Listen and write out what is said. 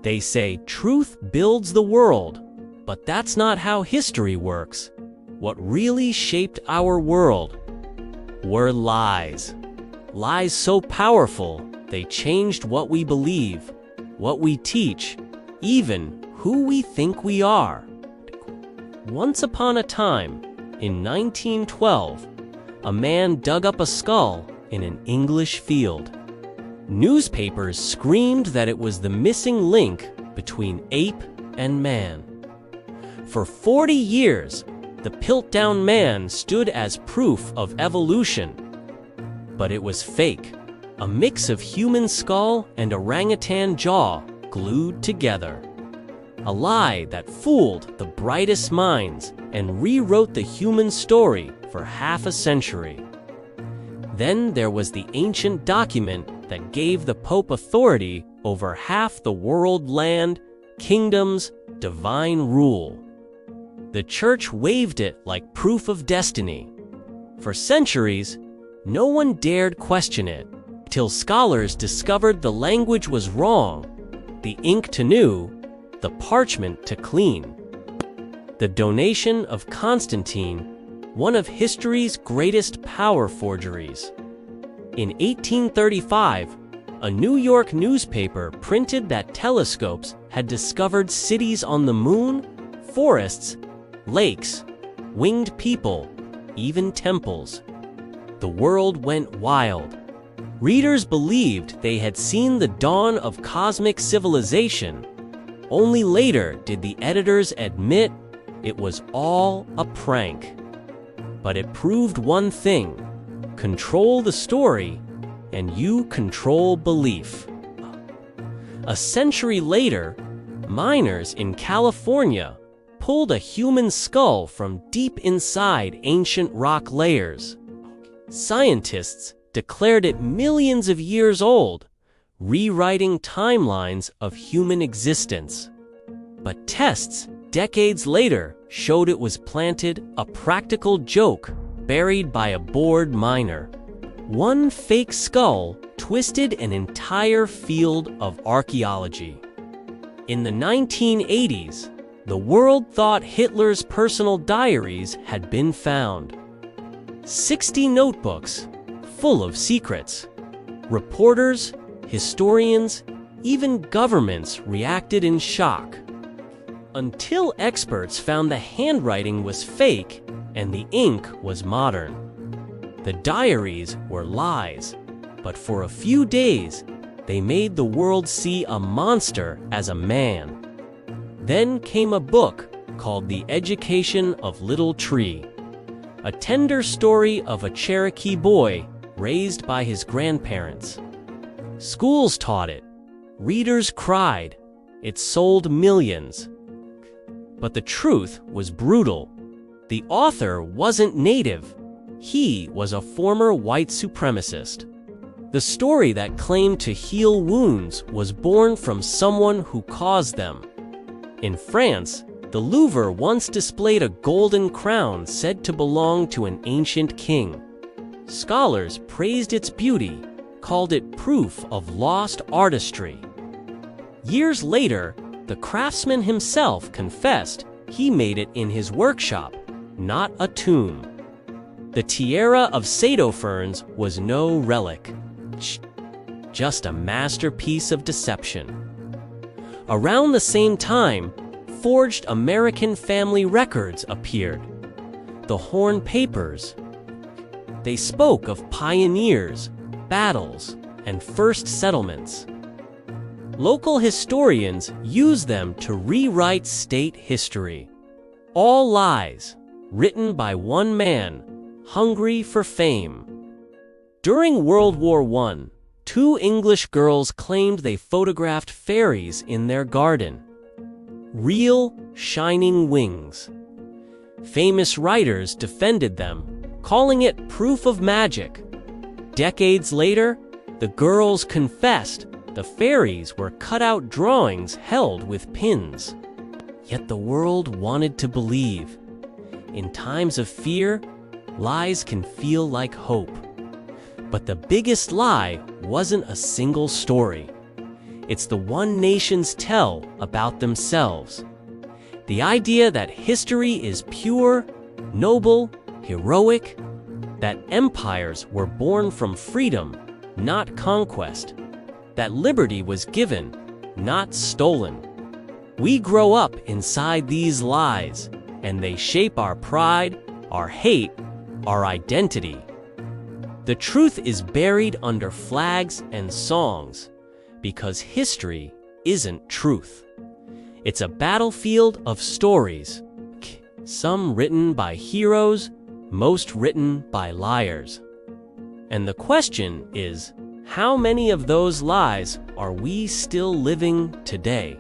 They say truth builds the world, but that's not how history works. What really shaped our world were lies. Lies so powerful, they changed what we believe, what we teach, even who we think we are. Once upon a time, in 1912, a man dug up a skull in an English field. Newspapers screamed that it was the missing link between ape and man. For 40 years, the Piltdown Man stood as proof of evolution. But it was fake, a mix of human skull and orangutan jaw glued together. A lie that fooled the brightest minds and rewrote the human story for half a century. Then there was the ancient document that gave the Pope authority over half the world, land, kingdoms, divine rule. The Church waved it like proof of destiny. For centuries, no one dared question it, till scholars discovered the language was wrong, the ink to new, the parchment to clean. The donation of Constantine, one of history's greatest power forgeries. In 1835, a New York newspaper printed that telescopes had discovered cities on the moon, forests, lakes, winged people, even temples. The world went wild. Readers believed they had seen the dawn of cosmic civilization. Only later did the editors admit it was all a prank. But it proved one thing: control the story, and you control belief. A century later, miners in California pulled a human skull from deep inside ancient rock layers. Scientists declared it millions of years old, rewriting timelines of human existence. But tests decades later showed it was planted, a practical joke buried by a bored miner. One fake skull twisted an entire field of archaeology. In the 1980s, the world thought Hitler's personal diaries had been found. 60 notebooks full of secrets. Reporters, historians, even governments reacted in shock. Until experts found the handwriting was fake and the ink was modern. The diaries were lies, but for a few days, they made the world see a monster as a man. Then came a book called The Education of Little Tree, a tender story of a Cherokee boy raised by his grandparents. Schools taught it. Readers cried. It sold millions. But the truth was brutal. The author wasn't native. He was a former white supremacist. The story that claimed to heal wounds was born from someone who caused them. In France, the Louvre once displayed a golden crown said to belong to an ancient king. Scholars praised its beauty, called it proof of lost artistry. Years later, the craftsman himself confessed he made it in his workshop, not a tomb. The tiara of Sado ferns was no relic, just a masterpiece of deception. Around the same time, forged American family records appeared. The Horn Papers. They spoke of pioneers, battles, and first settlements. Local historians used them to rewrite state history. All lies, written by one man, hungry for fame. During World War I, 2 English girls claimed they photographed fairies in their garden. Real, shining wings. Famous writers defended them, calling it proof of magic. Decades later, the girls confessed the fairies were cut-out drawings held with pins. Yet the world wanted to believe. In times of fear, lies can feel like hope. But the biggest lie wasn't a single story. It's the one nations tell about themselves. The idea that history is pure, noble, heroic, that empires were born from freedom, not conquest, that liberty was given, not stolen. We grow up inside these lies, and they shape our pride, our hate, our identity. The truth is buried under flags and songs, because history isn't truth. It's a battlefield of stories, some written by heroes, most written by liars. And the question is, how many of those lies are we still living today?